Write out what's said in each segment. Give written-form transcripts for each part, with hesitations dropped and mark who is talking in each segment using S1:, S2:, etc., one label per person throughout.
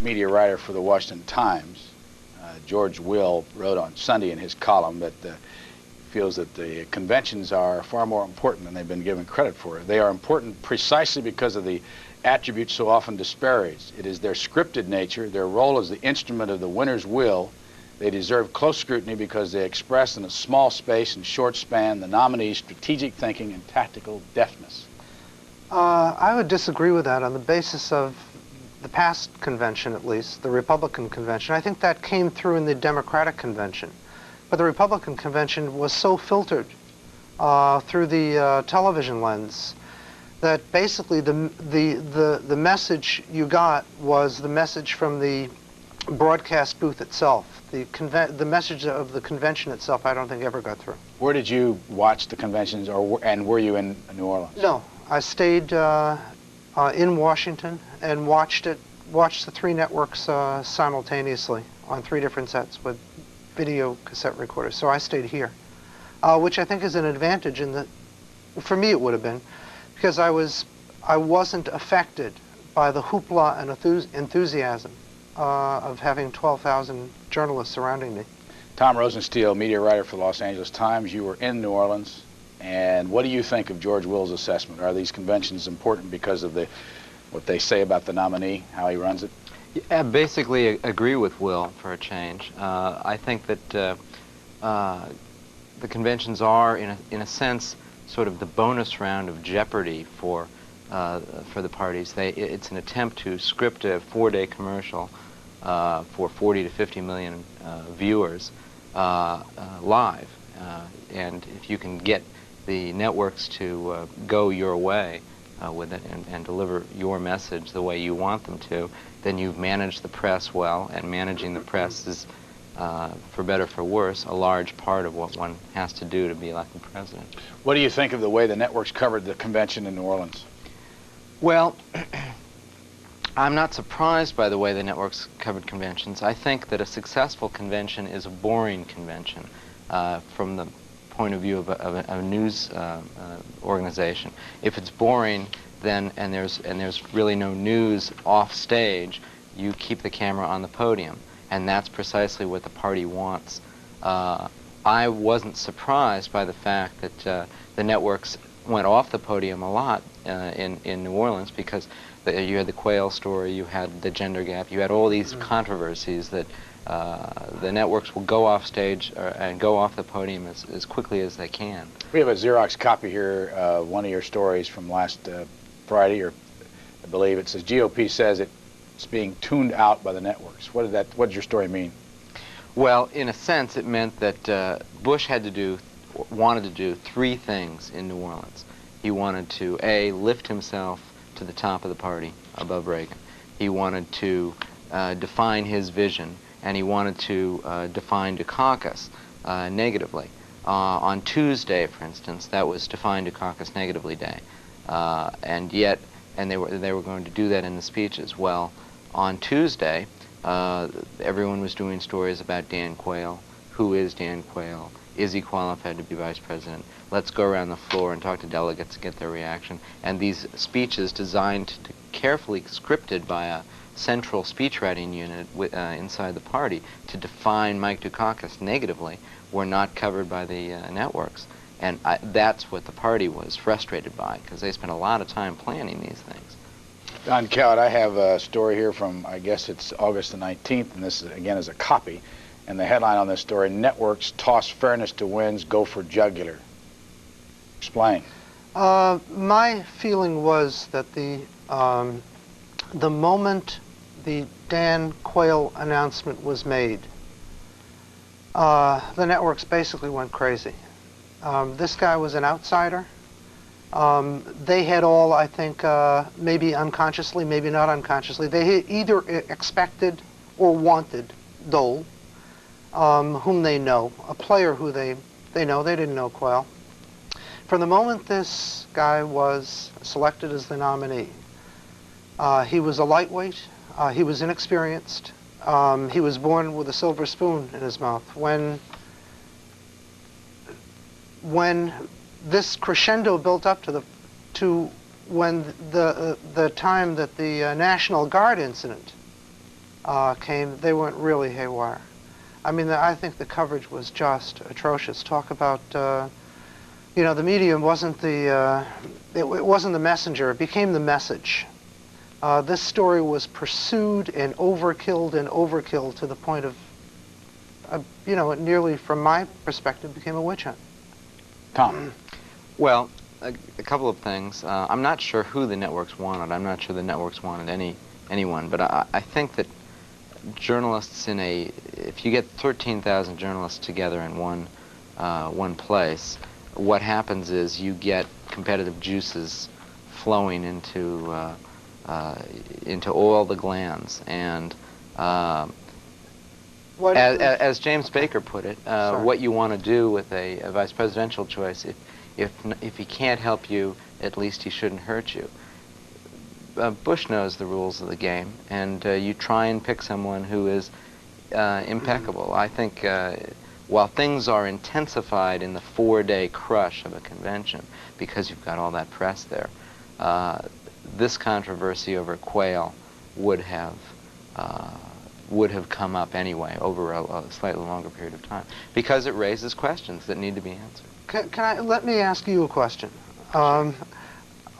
S1: media writer for the Washington Times, George Will, wrote on Sunday in his column that feels that the conventions are far more important than they've been given credit for. They are important precisely because of the attributes so often disparaged. It is their scripted nature, their role as the instrument of the winner's will. They deserve close scrutiny because they express in a small space and short span the nominee's strategic thinking and tactical deftness.
S2: I would disagree with that on the basis of the past convention, at least, the Republican convention. I think that came through in the Democratic convention. But the Republican convention was so filtered through the television lens that basically the message you got was the message from the broadcast booth itself. The message of the convention itself, I don't think ever got through.
S1: Where did you watch the conventions, and were you in New Orleans?
S2: No, I stayed in Washington and watched the three networks simultaneously on three different sets with video cassette recorders. So I stayed here, which I think is an advantage for me it would have been, because I wasn't affected by the hoopla and enthusiasm of having 12,000 journalists surrounding me.
S1: Tom Rosenstiel, media writer for the Los Angeles Times, you were in New Orleans, and what do you think of George Will's assessment? Are these conventions important because of what they say about the nominee, how he runs it?
S3: I basically agree with Will for a change. I think that the conventions are, in a sense, sort of the bonus round of jeopardy for the parties. It's an attempt to script a 4-day commercial for 40 to 50 million viewers live, and if you can get the networks to go your way with it and deliver your message the way you want them to, then you've managed the press well, and managing the press is, for better or for worse, a large part of what one has to do to be elected president.
S1: What do you think of the way the networks covered the convention in New Orleans?
S3: Well, I'm not surprised by the way the networks covered conventions. I think that a successful convention is a boring convention from the point of view of a news organization. If it's boring, then and there's really no news off stage, you keep the camera on the podium, and that's precisely what the party wants. I wasn't surprised by the fact that the networks went off the podium a lot in New Orleans, because you had the Quayle story, you had the gender gap, you had all these controversies that the networks will go off stage and go off the podium as quickly as they can.
S1: We have a Xerox copy here of one of your stories from last Friday, or I believe it says GOP says it's being tuned out by the networks. What did your story mean?
S3: Well, in a sense, it meant that Bush wanted to do three things in New Orleans. He wanted to, A, lift himself to the top of the party above Reagan. He wanted to define his vision, and he wanted to define Dukakis negatively. On Tuesday, for instance, that was define Dukakis negatively day, and they were going to do that in the speeches. Well, on Tuesday, everyone was doing stories about Dan Quayle. Who is Dan Quayle? Is he qualified to be vice president? Let's go around the floor and talk to delegates to get their reaction. And these speeches, designed carefully scripted by a central speechwriting unit inside the party to define Mike Dukakis negatively, were not covered by the networks. And that's what the party was frustrated by, because they spent a lot of time planning these things.
S1: Don Cowett, I have a story here from, I guess it's August the 19th, and this, again, is a copy. And the headline on this story, networks toss fairness to winds, go for jugular. Explain.
S2: My feeling was that the moment the Dan Quayle announcement was made, the networks basically went crazy. This guy was an outsider. They had all, I think, maybe unconsciously, maybe not unconsciously, they had either expected or wanted Dole, whom they know, a player who they know. They didn't know Quayle. From the moment this guy was selected as the nominee, he was a lightweight, he was inexperienced, he was born with a silver spoon in his mouth. When this crescendo built up to when the time that the National Guard incident came, they went really haywire. I mean, I think the coverage was just atrocious. Talk about, you know, the media wasn't it wasn't the messenger, it became the message. This story was pursued and overkilled to the point of, you know, it nearly, from my perspective, became a witch hunt.
S1: Tom?
S3: Well, a couple of things. I'm not sure who the networks wanted. I'm not sure the networks wanted anyone, but I think that journalists if you get 13,000 journalists together in one place, what happens is you get competitive juices flowing into all the glands, and as James Baker put it, what you want to do with a vice presidential choice, if he can't help you, at least he shouldn't hurt you. Bush knows the rules of the game, and you try and pick someone who is impeccable. I think while things are intensified in the 4-day crush of a convention, because you've got all that press there, this controversy over Quayle would have come up anyway over a slightly longer period of time, because it raises questions that need to be answered.
S2: Let me ask you a question.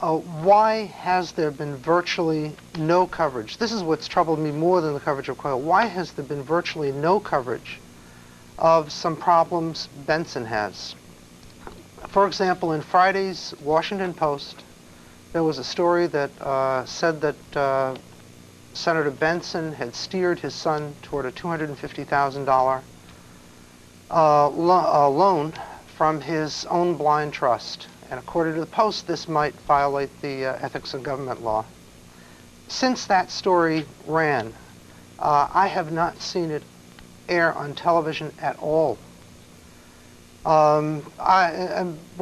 S2: Why has there been virtually no coverage? This is what's troubled me more than the coverage of Quayle. Why has there been virtually no coverage of some problems Benson has? For example, in Friday's Washington Post, there was a story that said that Senator Benson had steered his son toward a $250,000 loan from his own blind trust. And according to the Post, this might violate the ethics of government law. Since that story ran, I have not seen it air on television at all. When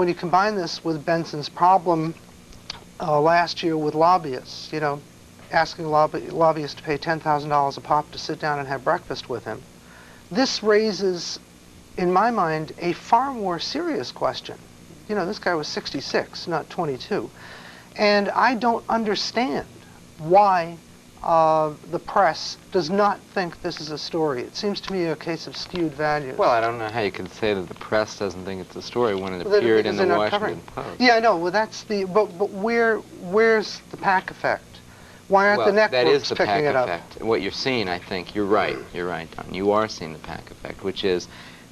S2: you combine this with Benson's problem last year with lobbyists, you know, asking lobbyists to pay $10,000 a pop to sit down and have breakfast with him, this raises, in my mind, a far more serious question. You know, this guy was 66, not 22. And I don't understand why the press does not think this is a story. It seems to me a case of skewed values.
S3: Well, I don't know how you can say that the press doesn't think it's a story when it appeared in the Washington Post.
S2: Yeah, I know. Well, that's the. But where's the PAC effect? Why aren't the networks picking it up?
S3: That is the PAC effect. What you're seeing, I think, you're right. You're right, Don. You are seeing the PAC effect, which is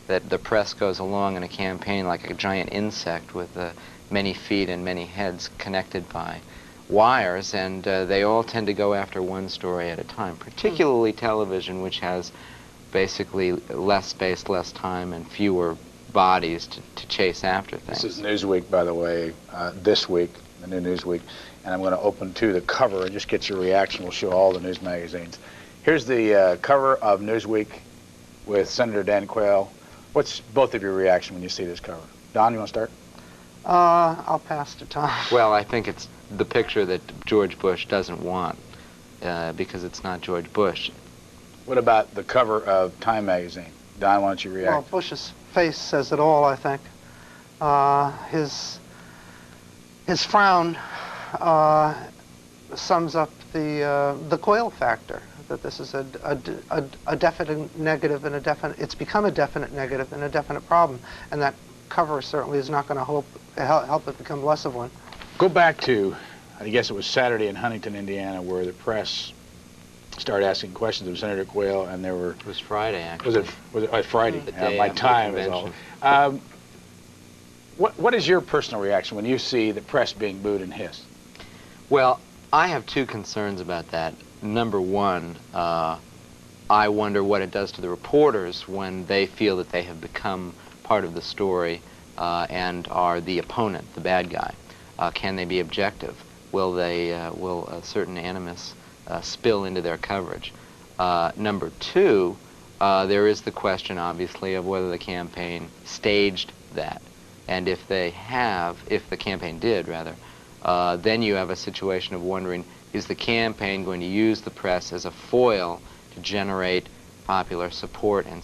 S3: that the press goes along in a campaign like a giant insect with many feet and many heads connected by wires, and they all tend to go after one story at a time, particularly television, which has basically less space, less time, and fewer bodies to chase after things.
S1: This is Newsweek, by the way, this week, the new Newsweek, and I'm going to open to the cover and just get your reaction. We'll show all the news magazines. Here's the cover of Newsweek with Senator Dan Quayle. What's both of your reaction when you see this cover? Don, you want to start?
S2: I'll pass to Tom.
S3: Well, I think it's the picture that George Bush doesn't want, because it's not George Bush.
S1: What about the cover of Time magazine? Don, why don't you react?
S2: Well, Bush's face says it all, I think. His frown sums up the Quayle factor, that this is a definite negative and a definite, it's become a definite negative and a definite problem, and that cover certainly is not going to help it become less of one.
S1: Go back to, I guess it was Saturday in Huntington, Indiana, where the press started asking questions of Senator Quayle, and there were...
S3: It was Friday, actually.
S1: Was it Friday?
S3: The day
S1: my
S3: after
S1: time
S3: the
S1: is all.
S3: convention.
S1: What is your personal reaction when you see the press being booed and hissed?
S3: Well, I have two concerns about that. Number one, I wonder what it does to the reporters when they feel that they have become part of the story and are the opponent, the bad guy. Can they be objective? Will a certain animus spill into their coverage? Number two, there is the question, obviously, of whether the campaign staged that. And if the campaign did, rather, then you have a situation of wondering, is the campaign going to use the press as a foil to generate popular support and